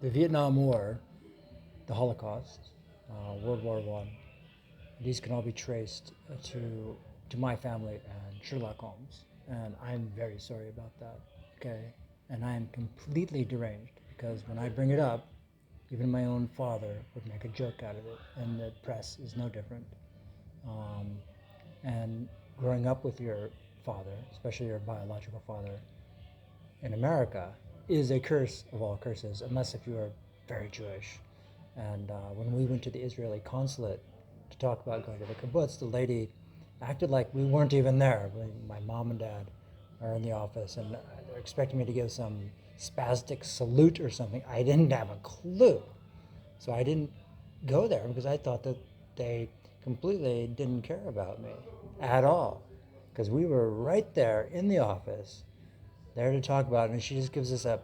The Vietnam War, the Holocaust, World War One. These can all be traced to my family and Sherlock Holmes, and I'm very sorry about that. Okay, and I am completely deranged because when I bring it up, even my own father would make a joke out of it, and the press is no different. Um, and growing up with your father, especially your biological father, in America, is a curse of all curses, unless if you are very Jewish. And when we went to the Israeli consulate to talk about going to the kibbutz, the lady acted like we weren't even there. My mom and dad are in the office, and they're expecting me to give some spastic salute or something. I didn't have a clue. So I didn't go there because I thought that they completely didn't care about me at all. Because we were right there in the office, there to talk about it, and she just gives us a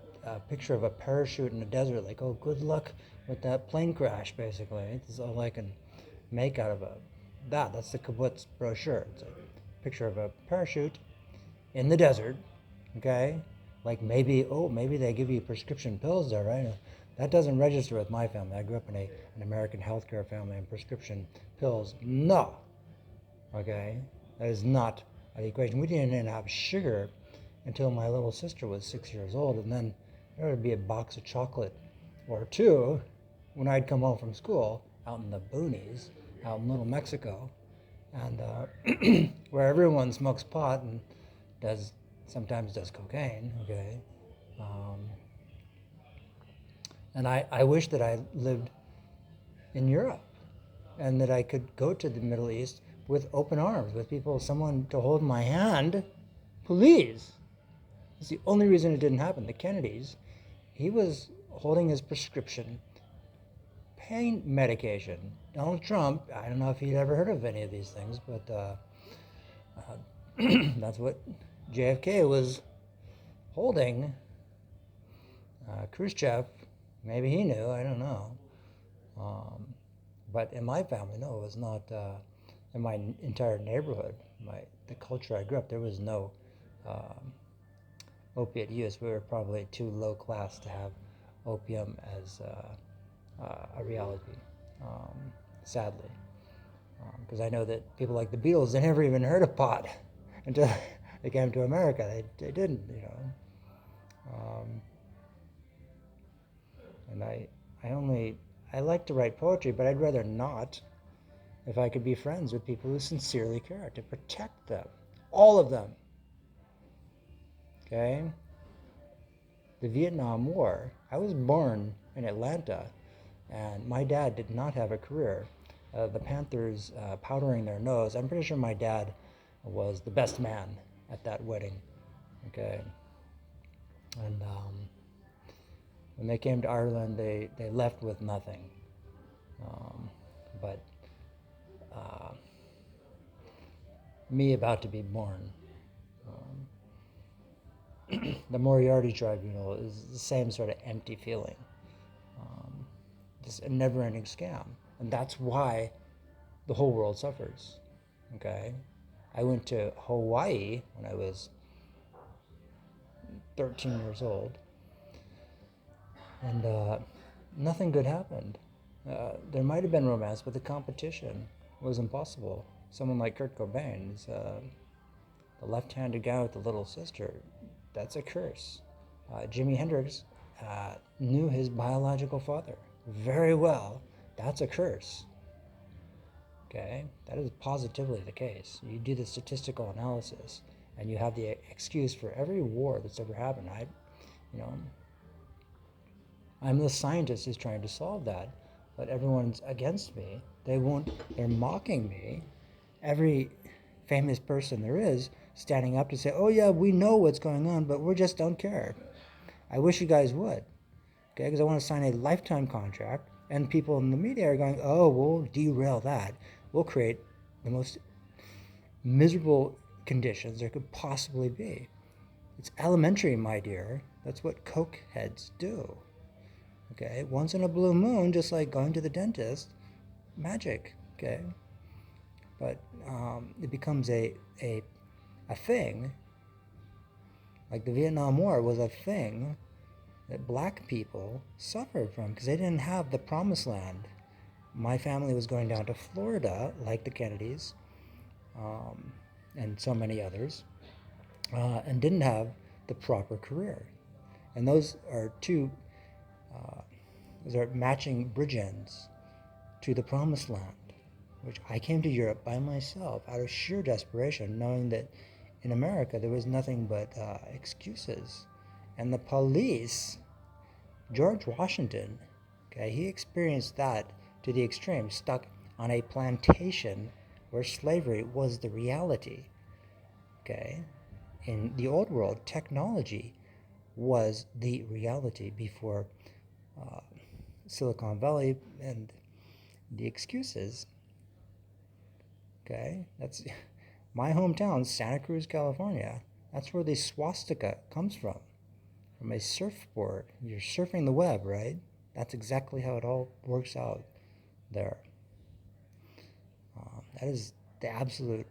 picture of a parachute in the desert, like, oh, good luck with that plane crash, basically. It's all I can make out of that's the kibbutz brochure. It's a picture of a parachute in the desert, okay? Like maybe they give you prescription pills there, right? That doesn't register with my family. I grew up in an American healthcare family, and prescription pills, no, okay? That is not the equation. We didn't even have sugar until my little sister was 6 years old, and then there would be a box of chocolate or two when I'd come home from school out in the boonies, out in Little Mexico, and where everyone smokes pot and does sometimes does cocaine. Okay, um, and I wish that I lived in Europe and that I could go to the Middle East with open arms, with people, someone to hold my hand. Please. It's the only reason it didn't happen. The Kennedys, he was holding his prescription pain medication. Donald Trump, I don't know if he'd ever heard of any of these things, but that's what JFK was holding. Khrushchev, maybe he knew, I don't know. Um, but in my family, no, it was not. In my entire neighborhood, the culture I grew up, there was no um, opiate use. We were probably too low class to have opium as a reality, um, sadly. Because I know that people like the Beatles, they never even heard of pot until they came to America. They didn't, you know. Um, and I like to write poetry, but I'd rather not if I could be friends with people who sincerely care to protect them. All of them. Okay? The Vietnam War, I was born in Atlanta, and my dad did not have a career. The Panthers powdering their nose, I'm pretty sure my dad was the best man at that wedding. Okay? And when they came to Ireland, they left with nothing. But uh, me about to be born, the Moriarty tribunal is the same sort of empty feeling. Just a never-ending scam. And that's why the whole world suffers. Okay? I went to Hawaii when I was 13 years old, and nothing good happened. There might have been romance, but the competition was impossible. Someone like Kurt Cobain is the left-handed guy with the little sister. That's a curse. Jimi Hendrix knew his biological father very well. That's a curse. Okay, that is positively the case. You do the statistical analysis, and you have the excuse for every war that's ever happened. You know, I'm the scientist who's trying to solve that, but everyone's against me. They're mocking me. Every famous person there is standing up to say, oh yeah, we know what's going on, but we just don't care. I wish you guys would, okay, because I want to sign a lifetime contract, and people in the media are going, oh, we'll derail that. We'll create the most miserable conditions there could possibly be. It's elementary, my dear. That's what coke heads do. Okay, once in a blue moon, just like going to the dentist, magic. Okay, but it becomes a thing. Like the Vietnam War was a thing that black people suffered from because they didn't have the promised land. My family was going down to Florida, like the Kennedys, um, and so many others, and didn't have the proper career. And those are matching bridge ends to the promised land, which I came to Europe by myself out of sheer desperation, knowing that in America there was nothing but excuses. And the police, George Washington, okay, he experienced that to the extreme, stuck on a plantation where slavery was the reality. Okay, in the old world, technology was the reality before uh, Silicon Valley and the excuses. Okay, that's my hometown, Santa Cruz, California. That's where the swastika comes from a surfboard. You're surfing the web, right? That's exactly how it all works out there. That is the absolute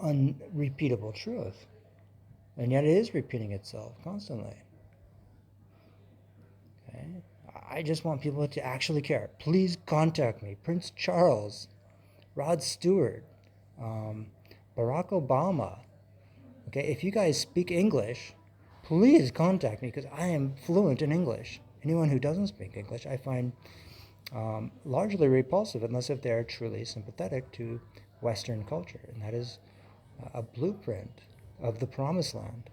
unrepeatable truth. And yet it is repeating itself constantly. Okay? I just want people to actually care. Please contact me. Prince Charles, Rod Stewart, um, Barack Obama. Okay, if you guys speak English, please contact me because I am fluent in English. Anyone who doesn't speak English, I find largely repulsive unless if they are truly sympathetic to Western culture, and that is a blueprint of the promised land.